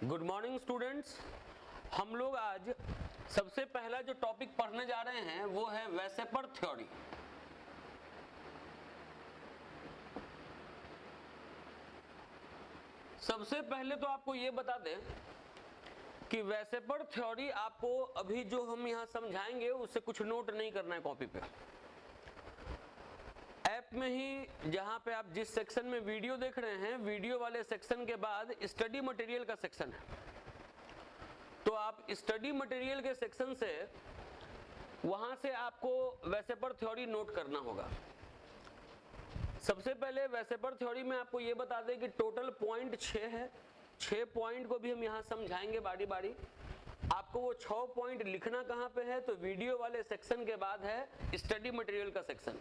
Good morning students. हम लोग आज सबसे पहला जो टॉपिक पढ़ने जा रहे हैं वो है वेसेपर थ्योरी। सबसे पहले तो आपको ये बता दें कि वेसेपर थ्योरी आपको अभी जो हम यहां समझाएंगे उससे कुछ नोट नहीं करना है कॉपी पे। ऐप में ही जहां पे आप जिस सेक्शन में वीडियो देख रहे हैं, वीडियो वाले सेक्शन के बाद स्टडी मटेरियल का सेक्शन है, तो आप स्टडी मटेरियल के सेक्शन से वहां से आपको वेसेपर थ्योरी नोट करना होगा। सबसे पहले वेसेपर थ्योरी में आपको यह बता दें कि टोटल पॉइंट 6 है। 6 पॉइंट को भी हम यहां समझाएंगे बारी बारी। आपको वो 6 पॉइंट लिखना कहां पे है, तो वीडियो वाले सेक्शन के बाद है स्टडी मटेरियल का सेक्शन।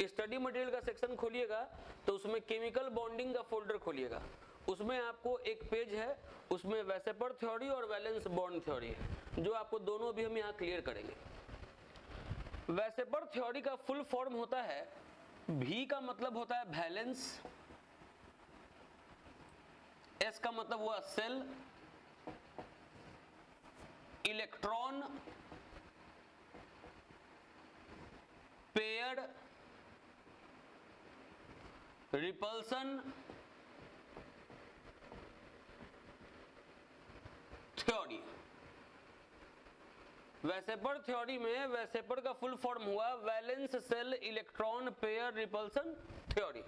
स्टडी मटेरियल का सेक्शन खोलिएगा तो उसमें केमिकल बॉन्डिंग का फोल्डर खोलिएगा। उसमें आपको एक पेज है, उसमें वेसेपर थ्योरी और वैलेंस बॉन्ड थ्योरी है, जो आपको दोनों भी हम यहां क्लियर करेंगे। वेसेपर थ्योरी का फुल फॉर्म होता है, V का मतलब होता है वैलेंस, S का मतलब हुआ shell, electron, paired, repulsion, theory. VSEPR theory में वेसेपर का फुल फॉर्म हुआ valence, shell, electron, pair, repulsion, theory.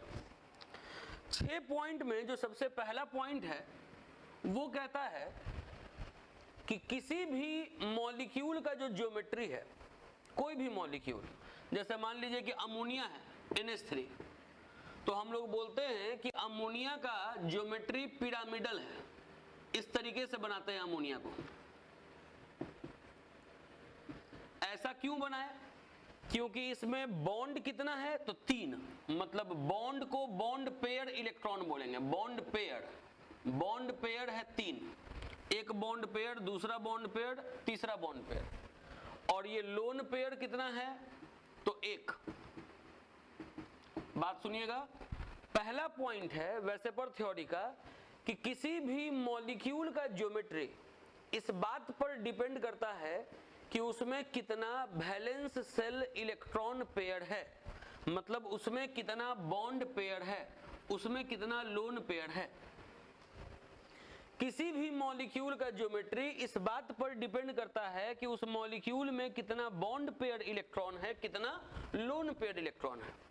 6 point में जो सबसे पहला पॉइंट है वो कहता है कि किसी भी मॉलिक्यूल का जो ज्योमेट्री है, कोई भी मॉलिक्यूल, जैसे मान लीजिए कि अमोनिया है NH3, तो हम लोग बोलते हैं कि अमोनिया का ज्योमेट्री पिरामिडल है। इस तरीके से बनाते हैं अमोनिया को। ऐसा क्यों बनाया? क्योंकि इसमें बॉन्ड कितना है, तो 3, मतलब बॉन्ड को बॉन्ड पेयर इलेक्ट्रॉन बोलेंगे। बॉन्ड पेयर है 3, एक बॉन्ड पेयर, दूसरा बॉन्ड पेयर, तीसरा बॉन्ड पेयर। और ये लोन पेयर कितना है, तो 1। बात सुनिएगा, पहला पॉइंट है वेसेपर थ्योरी का कि किसी भी मॉलिक्यूल का ज्योमेट्री इस बात पर डिपेंड करता है कि उसमें कितना वैलेंस, सेल, इलेक्ट्रॉन पेयर है, मतलब उसमें कितना बॉन्ड पेयर है, उसमें कितना लोन पेयर है। किसी भी मॉलिक्यूल का ज्योमेट्री इस बात पर डिपेंड करता है कि उस मॉलिक्यूल में कितना बॉन्ड पेयर इलेक्ट्रॉन है, कितना लोन पेयर इलेक्ट्रॉन है।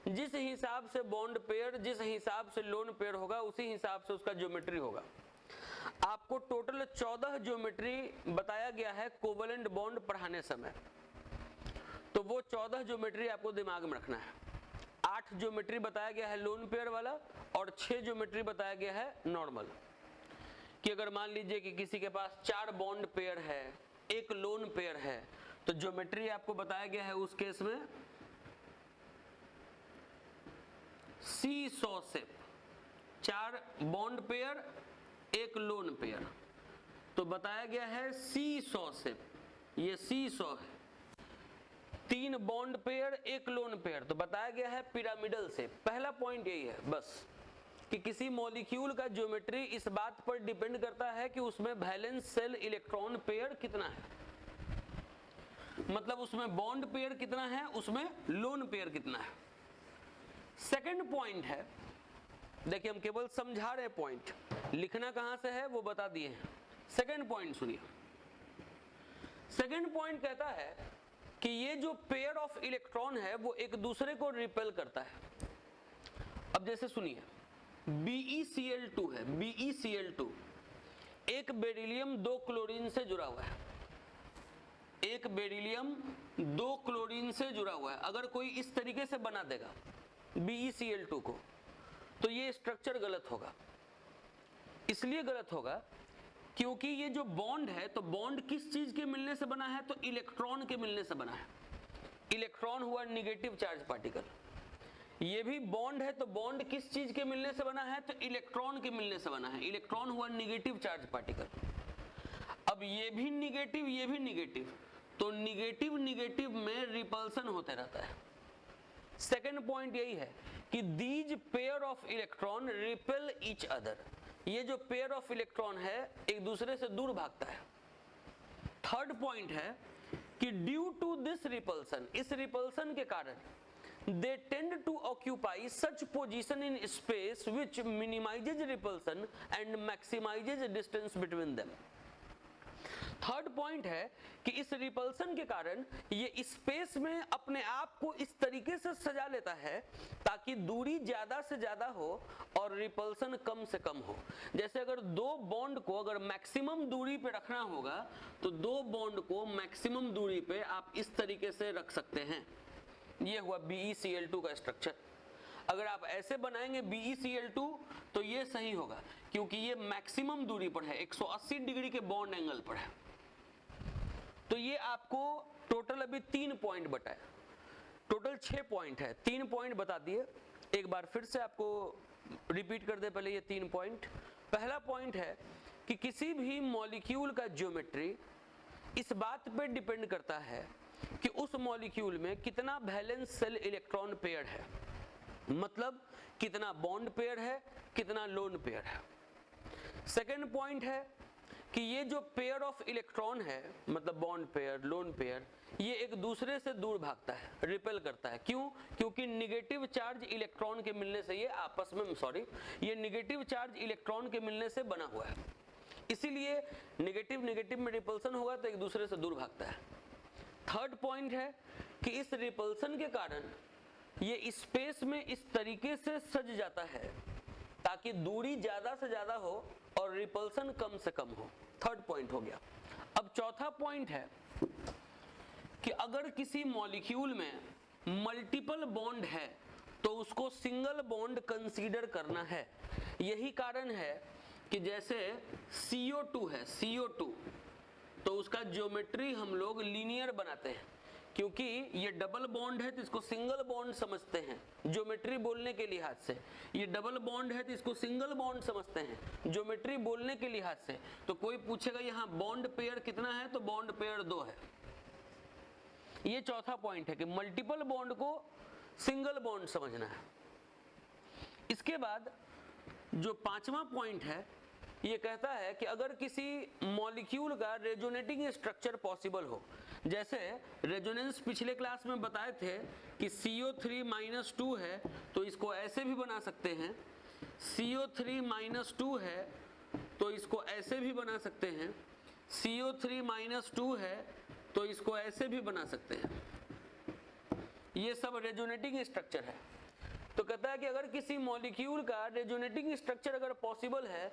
जिस हिसाब से बॉन्ड पेयर, जिस हिसाब से लोन पेयर होगा, उसी हिसाब से उसका ज्योमेट्री होगा। आपको टोटल 14 ज्योमेट्री बताया गया है कोवेलेंट बॉन्ड पढ़ाने समय, तो वो 14 ज्योमेट्री आपको दिमाग में रखना है। 8 ज्योमेट्री बताया गया है लोन पेयर वाला और 6 ज्योमेट्री बताया गया है नॉर्मल। कि अगर मान लीजिए कि किसी के पास 4 बॉन्ड पेयर है, 1 लोन पेयर है, तो ज्योमेट्री आपको बताया गया है उस केस में seesaw shape. 4 bond pair, 1 lone pair, तो बताया गया है सीसॉ शेप। ये सीसॉ है। 3 बॉन्ड पेयर, 1 लोन पेयर, तो बताया गया है पिरामिडल शेप। पहला पॉइंट यही है बस, कि किसी मॉलिक्यूल का ज्योमेट्री इस बात पर डिपेंड करता है कि उसमें वैलेंस, सेल, इलेक्ट्रॉन पेयर कितना है, मतलब उसमें बॉन्ड पेयर कितना है, उसमें लोन पेयर कितना है। सेकंड पॉइंट है, देखिए हम केवल समझा रहे, पॉइंट लिखना कहां से है वो बता दिए हैं। सेकंड पॉइंट सुनिए। सेकंड पॉइंट कहता है कि ये जो पेयर ऑफ इलेक्ट्रॉन है वो एक दूसरे को रिपेल करता है। अब जैसे सुनिए, BeCl2 है, BeCl2 एक बेरिलियम 2 क्लोरीन से जुड़ा हुआ है। एक बेरिलियम 2 क्लोरीन से जुड़ा हुआ है। अगर कोई इस तरीके से बना देगा BeCl2 को, तो ये स्ट्रक्चर गलत होगा। इसलिए गलत होगा क्योंकि ये जो बॉन्ड है, तो बॉन्ड किस चीज के मिलने से बना है, तो इलेक्ट्रॉन के मिलने से बना है। इलेक्ट्रॉन हुआ नेगेटिव चार्ज पार्टिकल। ये भी बॉन्ड है, तो बॉन्ड किस चीज के मिलने से बना है, तो इलेक्ट्रॉन के मिलने से बना है। इलेक्ट्रॉन हुआ नेगेटिव चार्ज पार्टिकल। अब ये भी निगेटिव, ये भी निगेटिव, तो निगेटिव निगेटिव में रिपल्सन होते रहता है। सेकेंड पॉइंट यही है कि these pair of electron repel each other, ये जो पेयर ऑफ इलेक्ट्रॉन है एक दूसरे से दूर भागता है। थर्ड पॉइंट है कि ड्यू टू दिस रिपल्सन, इस रिपल्सन के कारण they tend to occupy such position in space which minimizes repulsion and maximizes distance between them। Third point है कि इस रिपल्सन के कारण ये स्पेस में अपने आप को इस तरीके से सजा लेता है ताकि दूरी ज्यादा से ज्यादा हो और रिपल्सन कम से कम हो। जैसे अगर दो बॉन्ड को अगर मैक्सिमम दूरी पे रखना होगा तो दो बॉन्ड को मैक्सिमम दूरी पे आप इस तरीके से रख सकते हैं। ये हुआ BeCl2 का स्ट्रक्चर। अगर आप ऐसे बनाएंगे BeCl2 तो ये सही होगा क्योंकि ये मैक्सिमम दूरी पर है, 180 डिग्री के बॉन्ड एंगल पर है। तो ये आपको टोटल अभी 3 पॉइंट बताए, टोटल 6 पॉइंट है, 3 पॉइंट बता दिए। एक बार फिर से आपको रिपीट कर दे पहले ये 3 पॉइंट। पहला पॉइंट है कि किसी भी मॉलिक्यूल का ज्योमेट्री इस बात पे डिपेंड करता है कि उस मॉलिक्यूल में कितना वैलेंस सेल इलेक्ट्रॉन पेयर है, मतलब कितना बॉन्ड पेयर है, कितना लोन पेयर है। सेकेंड पॉइंट है कि ये जो पेयर ऑफ इलेक्ट्रॉन है, मतलब बॉन्ड पेयर, लोन पेयर, ये एक दूसरे से दूर भागता है, रिपेल करता है। क्यों? क्योंकि निगेटिव चार्ज इलेक्ट्रॉन के मिलने से ये आपस में ये निगेटिव चार्ज इलेक्ट्रॉन के मिलने से बना हुआ है, इसीलिए निगेटिव निगेटिव में रिपल्सन होगा तो एक दूसरे से दूर भागता है। थर्ड पॉइंट है कि इस रिपल्सन के कारण ये स्पेस में इस तरीके से सज जाता है ताकि दूरी ज्यादा से ज्यादा हो और रिपल्सन कम से कम हो। थर्ड पॉइंट हो गया। अब चौथा पॉइंट है कि अगर किसी मॉलिक्यूल में मल्टीपल बॉन्ड है तो उसको सिंगल बॉन्ड कंसीडर करना है। यही कारण है कि जैसे CO2 है, CO2 तो उसका ज्योमेट्री हम लोग लीनियर बनाते हैं क्योंकि ये डबल बॉन्ड है तो इसको सिंगल बॉन्ड समझते हैं ज्योमेट्री बोलने के लिहाज से। ये डबल बॉन्ड है तो इसको सिंगल बॉन्ड समझते हैं ज्योमेट्री बोलने के लिहाज से। तो कोई पूछेगा यहाँ बॉन्ड पेयर कितना है तो बॉन्ड पेयर 2 है। ये चौथा पॉइंट है कि मल्टीपल बॉन्ड को सिंगल बॉन्ड समझना है। इसके बाद जो पांचवा पॉइंट है ये कहता है कि अगर किसी मॉलिक्यूल का रेजोनेटिंग स्ट्रक्चर पॉसिबल हो, जैसे रेजोनेंस पिछले क्लास में बताए थे कि CO3-2 है तो इसको ऐसे भी बना सकते हैं, CO3-2 है तो इसको ऐसे भी बना सकते हैं, CO3-2 है तो इसको ऐसे भी बना सकते हैं। ये सब रेजोनेटिंग स्ट्रक्चर है। तो कहता है कि अगर किसी मॉलिक्यूल का रेजोनेटिंग स्ट्रक्चर अगर पॉसिबल है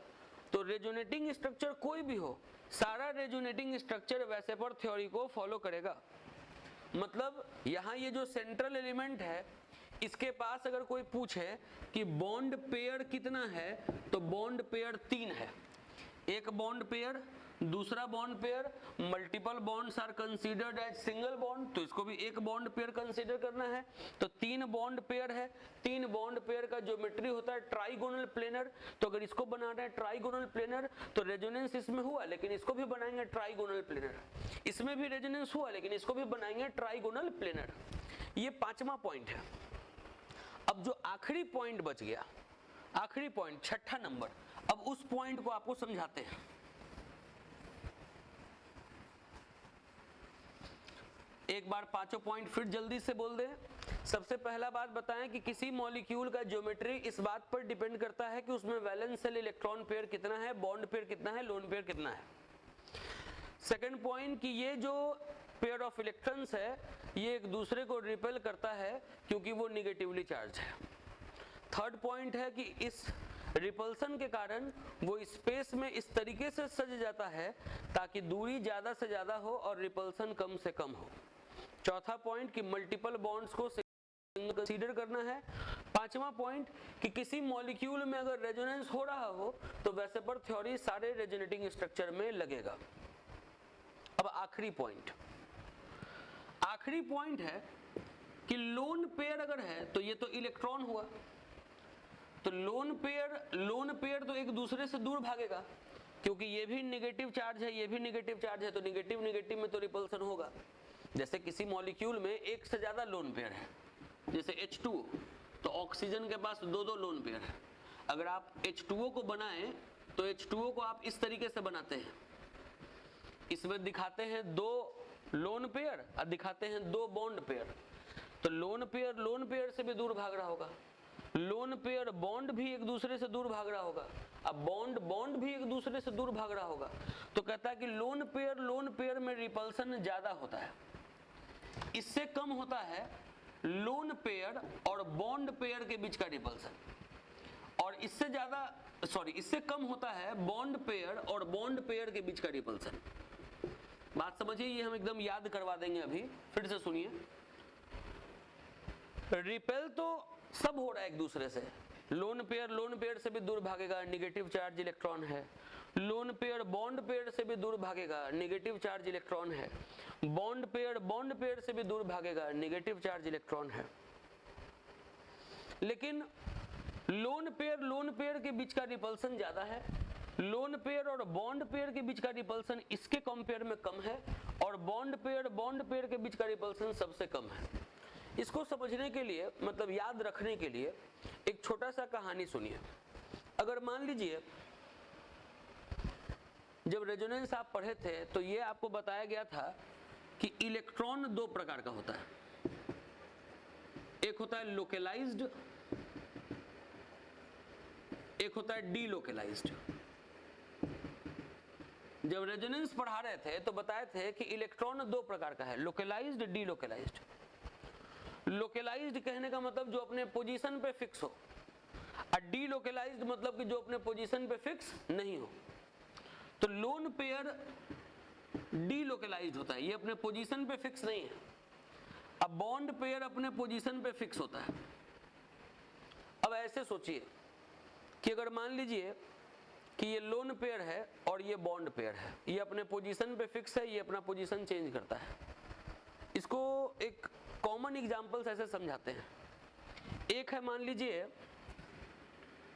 तो रेजोनेटिंग स्ट्रक्चर कोई भी हो, सारा रेजोनेटिंग स्ट्रक्चर वैसे पर थ्योरी को फॉलो करेगा। मतलब यहाँ ये जो सेंट्रल एलिमेंट है इसके पास अगर कोई पूछे कि बॉन्ड पेयर कितना है तो बॉन्ड पेयर 3 है। एक बॉन्ड पेयर, दूसरा bond pair, multiple bonds are considered as single bond तो इसको भी एक बॉन्ड पेयर कंसीडर करना है। तो 3 बॉन्ड पेयर है, 3 बॉन्ड पेयर का ज्योमेट्री होता है ट्राइगोनल प्लेनर। तो अगर इसको बनाना है ट्राइगोनल प्लेनर तो रेजोनेंस इसमें हुआ लेकिन इसको भी बनाएंगे ट्राइगोनल प्लेनर, इसमें भी रेजोनेंस हुआ लेकिन इसको भी बनाएंगे ट्राइगोनल प्लेनर। ये पांचवा पॉइंट है। अब जो आखिरी पॉइंट बच गया, आखिरी पॉइंट छठा नंबर, अब उस पॉइंट को आपको समझाते हैं। एक बार पांचों पॉइंट फिर जल्दी से बोल दें। सबसे पहला बात बताएं कि किसी मॉलिक्यूल का ज्योमेट्री इस बात पर डिपेंड करता है कि उसमें वैलेंस सेल इलेक्ट्रॉन पेयर कितना है, बॉन्ड पेयर कितना है, लोन पेयर कितना है। सेकंड पॉइंट कि ये जो पेयर ऑफ इलेक्ट्रॉन्स है ये एक दूसरे को रिपेल करता है क्योंकि वो निगेटिवली चार्ज है। थर्ड पॉइंट है कि इस रिपल्सन के कारण वो स्पेस में इस तरीके से सज जाता है ताकि दूरी ज्यादा से ज्यादा हो और रिपल्सन कम से कम हो। चौथा पॉइंट कि मल्टीपल बॉन्ड्स को कंसीडर करना है। पांचवा पॉइंट कि किसी मॉलिक्यूल में अगर रेजोनेंस हो रहा हो तो वैसे पर थ्योरी सारे रेजोनेटिंग स्ट्रक्चर में लगेगा। अब आखिरी पॉइंट, आखिरी पॉइंट है कि लोन पेयर अगर है तो ये तो इलेक्ट्रॉन हुआ, तो लोन पेयर तो एक दूसरे से दूर भागेगा क्योंकि ये भी नेगेटिव चार्ज है, ये भी नेगेटिव चार्ज है, तो नेगेटिव नेगेटिव में तो रिपल्सन होगा। जैसे किसी मॉलिक्यूल में एक से ज्यादा लोन पेयर है, जैसे H2O, तो ऑक्सीजन के पास 2-2 लोन पेयर है। अगर आप H2O को बनाएं तो H2O को आप इस तरीके से बनाते हैं, इसमें दिखाते हैं 2 लोन पेयर और दिखाते हैं 2 बॉन्ड पेयर। तो लोन पेयर से भी दूर भाग रहा होगा, लोन पेयर बॉन्ड भी एक दूसरे से दूर भाग रहा होगा, अब बॉन्ड भी एक दूसरे से दूर भाग रहा होगा। तो कहता है कि लोन पेयर में रिपल्सन ज्यादा होता है, इससे कम होता है लोन पेयर और बॉन्ड पेयर के बीच का रिपल्सन, और इससे कम होता है बॉन्ड पेयर और बॉन्ड पेयर के बीच का रिपल्सन। बात समझिए, ये हम एकदम याद करवा देंगे अभी, फिर से सुनिए। रिपेल तो सब हो रहा है एक दूसरे से, लोन पेयर से भी दूर भागेगा, नेगेटिव चार्ज इलेक्ट्रॉन है। लोन पेयर बॉन्ड पेयर से भी दूर भागेगा, नेगेटिव चार्ज इलेक्ट्रॉन है। बॉन्ड पेयर से भी दूर भागेगा, नेगेटिव चार्ज इलेक्ट्रॉन है। लेकिन लोन पेयर के बीच का रिपल्सन ज्यादा है, लोन पेयर और बॉन्ड पेयर के बीच का रिपल्सन इसके कंपेयर में कम है, और बॉन्ड पेयर के बीच का रिपल्सन सबसे कम है। इसको समझने के लिए, मतलब याद रखने के लिए, एक छोटा सा कहानी सुनिए। अगर मान लीजिए जब रेजोनेंस आप पढ़े थे तो ये आपको बताया गया था कि इलेक्ट्रॉन 2 प्रकार का होता है, एक होता है लोकलाइज्ड, एक होता है डीलोकलाइज्ड। जब रेजोनेंस पढ़ा रहे थे तो बताए थे कि इलेक्ट्रॉन 2 प्रकार का है, लोकलाइज्ड, डीलोकलाइज्ड। लोकलाइज्ड कहने का मतलब जो अपने पोजीशन पे फिक्स हो, और डीलोकलाइज्ड मतलब कि जो अपने पोजीशन पे फिक्स नहीं हो। तो लोन पेयर डीलोकलाइज्ड होता है, ये अपने पोजीशन पे फिक्स नहीं है। अब बॉन्ड पेयर अपने पोजीशन पे फिक्स होता है। अब ऐसे सोचिए कि अगर मान लीजिए कि ये लोन पेयर है और ये बॉन्ड पेयर है, ये अपने पोजीशन पे फिक्स है, ये अपना पोजीशन चेंज करता है। इसको एक कॉमन एग्जांपल्स ऐसे समझाते हैं। एक है, मान लीजिए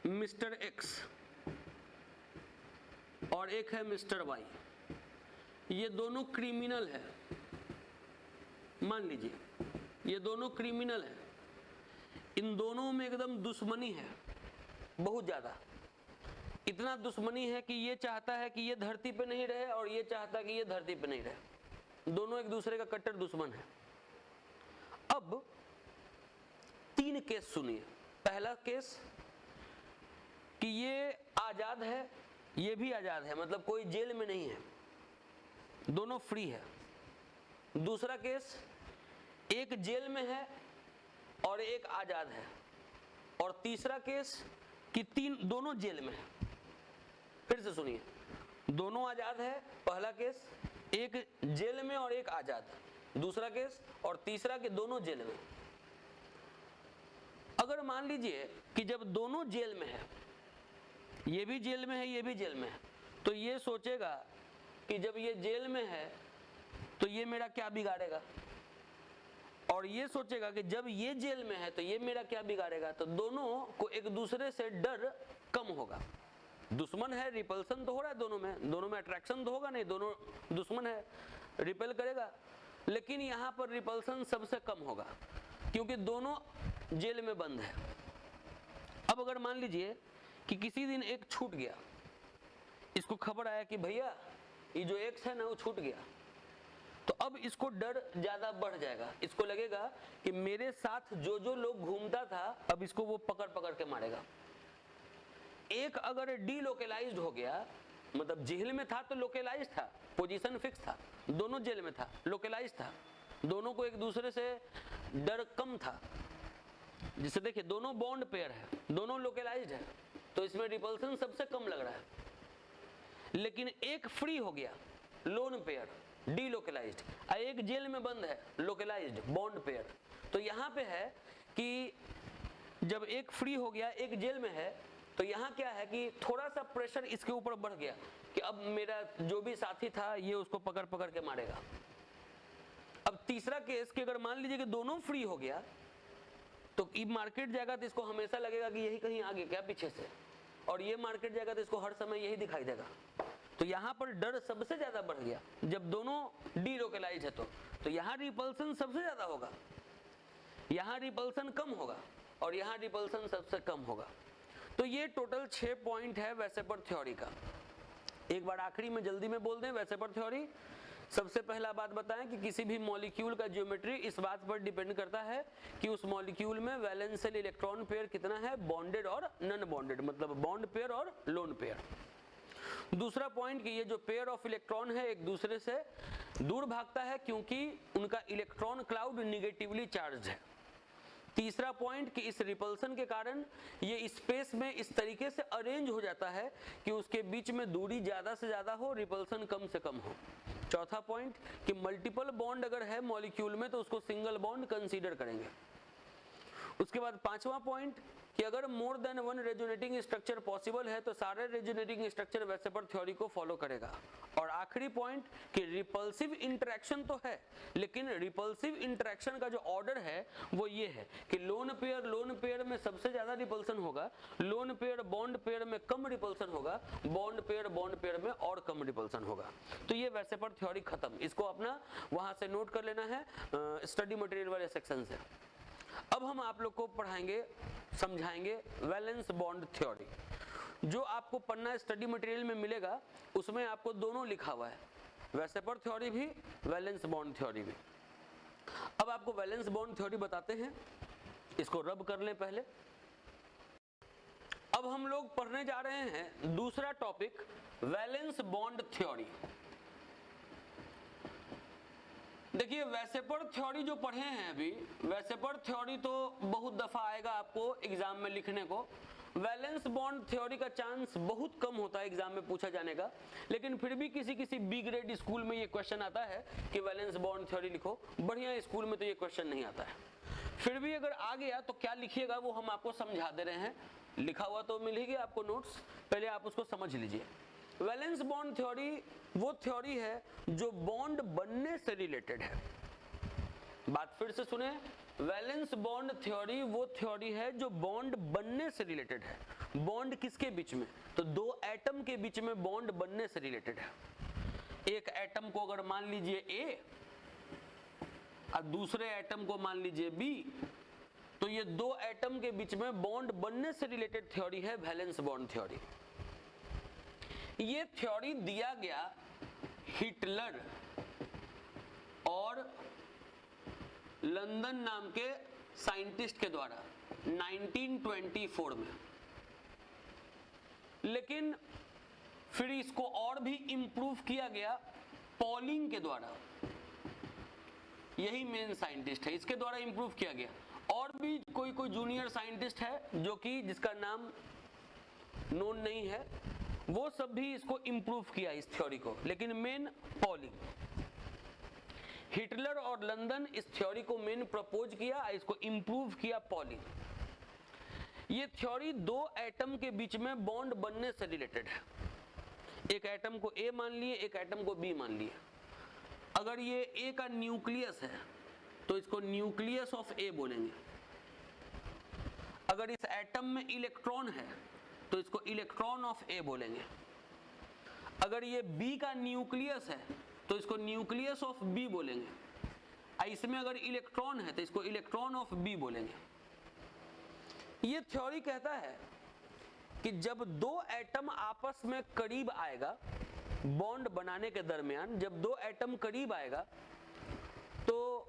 मिस्टर एक्स और एक है मिस्टर वाई, ये दोनों क्रिमिनल है। मान लीजिए ये दोनों क्रिमिनल है, इन दोनों में एकदम दुश्मनी है, बहुत ज्यादा। इतना दुश्मनी है कि ये चाहता है कि ये धरती पे नहीं रहे और ये चाहता है कि ये धरती पे नहीं रहे, दोनों एक दूसरे का कट्टर दुश्मन है। अब 3 केस सुनिए। पहला केस कि ये आजाद है, ये भी आजाद है, मतलब कोई जेल में नहीं है, दोनों फ्री है। दूसरा केस, एक जेल में है और एक आजाद है। और तीसरा केस कि दोनों जेल में है। फिर से सुनिए, दोनों आजाद है, पहला केस, एक जेल में और एक आजाद, दूसरा केस, और तीसरा कि दोनों जेल में। अगर मान लीजिए कि जब दोनों जेल में है, ये भी जेल में है, ये भी जेल में है, तो ये सोचेगा कि जब ये जेल में है तो ये मेरा क्या बिगाड़ेगा, और ये सोचेगा कि जब ये जेल में है तो ये मेरा क्या बिगाड़ेगा। तो दोनों को एक दूसरे से डर कम होगा। दुश्मन है, रिपल्सन तो हो रहा है दोनों में अट्रैक्शन तो होगा नहीं, दोनों दुश्मन है, रिपेल करेगा, लेकिन यहां पर रिपल्सन सबसे कम होगा क्योंकि दोनों जेल में बंद है। अब अगर मान लीजिए कि किसी दिन एक छूट गया, इसको खबर आया कि भैया ये जो एक्स है ना वो छूट गया, तो अब इसको डर ज्यादा बढ़ जाएगा। इसको लगेगा कि मेरे साथ जो लोग घूमता था अब इसको वो पकड़ के मारेगा। एक अगर डीलोकलाइज्ड हो गया, मतलब जेल में था तो लोकलाइज्ड था, पोजीशन फिक्स था, दोनों जेल में था, लोकलाइज्ड था, दोनों को एक दूसरे से डर कम था। जिसे देखिए दोनों बॉन्ड पेयर है, दोनों लोकलाइज्ड है, तो इसमें रिपल्सन सबसे कम लग रहा है। लेकिन एक फ्री हो गया, लोन पेयर डीलोकलाइज्ड, एक जेल में बंद है, लोकलाइज्ड बॉन्ड पेयर। तो यहाँ पे है कि जब एक फ्री हो गया, एक जेल में है, तो यहाँ क्या है कि थोड़ा सा प्रेशर इसके ऊपर बढ़ गया कि अब मेरा जो भी साथी था ये उसको पकड़ के मारेगा। अब तीसरा केस कि अगर मान लीजिए कि दोनों फ्री हो गया तो ये मार्केट जाएगा तो इसको हमेशा लगेगा कि यही कहीं आगे क्या पीछे से, और ये मार्केट जाएगा तो इसको हर समय यही दिखाई देगा। तो यहाँ पर डर सबसे ज्यादा बढ़ गया जब दोनों डीलोकलाइज्ड है, तो यहाँ रिपल्सन सबसे ज्यादा होगा, यहाँ रिपल्सन कम होगा और यहाँ रिपल्सन सबसे कम होगा। तो ये टोटल 6 पॉइंट है वेसेपर थ्योरी का। एक बार आखिरी में जल्दी में बोल दें वेसेपर थ्योरी। सबसे पहला बात बताएं कि किसी भी मॉलिक्यूल का ज्योमेट्री इस बात पर डिपेंड करता है कि उस मॉलिक्यूल में वैलेंशियल इलेक्ट्रॉन पेयर कितना है, बॉन्डेड और नॉन बॉन्डेड, मतलब बॉन्ड पेयर और लोन पेयर। दूसरा पॉइंट कि ये जो पेयर ऑफ इलेक्ट्रॉन है एक दूसरे से दूर भागता है क्योंकि उनका इलेक्ट्रॉन क्लाउड निगेटिवली चार्ज है। तीसरा पॉइंट कि इस रिपल्सन के कारण ये स्पेस में इस तरीके से अरेंज हो जाता है कि उसके बीच में दूरी ज्यादा से ज्यादा हो, रिपल्सन कम से कम हो। चौथा पॉइंट कि मल्टीपल बॉन्ड अगर है मॉलिक्यूल में तो उसको सिंगल बॉन्ड कंसीडर करेंगे। उसके बाद पांचवा पॉइंट कि अगर more than one resonating structure possible है तो सारे रेजोनेटिंग स्ट्रक्चर वेसेपर थ्योरी को फॉलो करेगा। और आखिरी पॉइंट कि रिपल्सिव इंटरेक्शन तो है, लेकिन रिपल्सिव इंटरेक्शन का जो ऑर्डर है वो ये है कि लोन पेयर में सबसे ज्यादा रिपल्सन होगा, लोन पेयर बॉन्ड पेयर में कम रिपल्सन होगा, बॉन्ड पेयर में और कम रिपल्सन होगा। तो ये वेसेपर थ्योरी खत्म। इसको अपना वहां से नोट कर लेना है स्टडी मटेरियल वाले सेक्शन से। अब हम आप लोग को पढ़ाएंगे, समझाएंगे वैलेंस बॉन्ड थ्योरी। जो आपको पढ़ना स्टडी मटेरियल में मिलेगा उसमें आपको दोनों लिखा हुआ है, वेसेपर थ्योरी भी, वैलेंस बॉन्ड थ्योरी भी। अब आपको वैलेंस बॉन्ड थ्योरी बताते हैं, इसको रब कर लें पहले। अब हम लोग पढ़ने जा रहे हैं दूसरा टॉपिक, वैलेंस बॉन्ड थ्योरी। देखिए वेसेपर थ्योरी जो पढ़े हैं अभी, वेसेपर थ्योरी तो बहुत दफा आएगा आपको एग्जाम में लिखने को। वैलेंस बॉन्ड थ्योरी का चांस बहुत कम होता है एग्जाम में पूछा जाने का, लेकिन फिर भी किसी बी ग्रेड स्कूल में ये क्वेश्चन आता है कि वैलेंस बॉन्ड थ्योरी लिखो। बढ़िया स्कूल में तो ये क्वेश्चन नहीं आता है। फिर भी अगर आ गया तो क्या लिखिएगा वो हम आपको समझा दे रहे हैं। लिखा हुआ तो मिलेगी आपको नोट्स, पहले आप उसको समझ लीजिए। वैलेंस बॉन्ड थ्योरी वो थ्योरी है जो बॉन्ड बनने से रिलेटेड है। बात फिर से सुने, वैलेंस बॉन्ड थ्योरी वो थ्योरी है जो बॉन्ड बनने से रिलेटेड है। बॉन्ड किसके बीच में? तो दो एटम के बीच में बॉन्ड बनने से रिलेटेड है। एक एटम को अगर मान लीजिए A और दूसरे एटम को मान लीजिए B, तो ये दो एटम के बीच में बॉन्ड बनने से रिलेटेड थ्योरी है वैलेंस बॉन्ड थ्योरी। ये थ्योरी दिया गया हिटलर और लंदन नाम के साइंटिस्ट के द्वारा 1924 में। लेकिन फिर इसको और भी इंप्रूव किया गया पॉलिंग के द्वारा। यही मेन साइंटिस्ट है, इसके द्वारा इंप्रूव किया गया। और भी कोई जूनियर साइंटिस्ट है जो कि जिसका नाम नोन नहीं है, वो सब भी इसको इंप्रूव किया इस थ्योरी को, लेकिन मेन पॉलिंग। हिटलर और लंदन इस थ्योरी को मेन प्रपोज किया, इसको इंप्रूव किया पॉलिंग। ये थ्योरी दो एटम के बीच में बॉन्ड बनने से रिलेटेड है। एक एटम को A मान लिए, एक एटम को B मान लिए। अगर ये A का न्यूक्लियस है तो इसको न्यूक्लियस ऑफ A बोलेंगे। अगर इस एटम में इलेक्ट्रॉन है तो इसको इलेक्ट्रॉन ऑफ A बोलेंगे। अगर ये B का न्यूक्लियस है तो इसको न्यूक्लियस ऑफ B बोलेंगे। इसमें अगर इलेक्ट्रॉन है तो इसको इलेक्ट्रॉन ऑफ B बोलेंगे। ये थ्योरी कहता है कि जब दो एटम आपस में करीब आएगा, बॉन्ड बनाने के दरमियान जब दो एटम करीब आएगा तो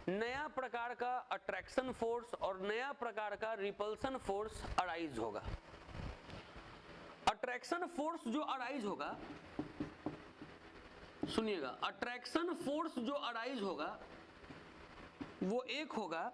नया प्रकार का अट्रैक्शन फोर्स और नया प्रकार का रिपल्सन फोर्स अराइज होगा। अट्रैक्शन फोर्स जो अराइज होगा, सुनिएगा, अट्रैक्शन फोर्स जो अराइज होगा वो एक होगा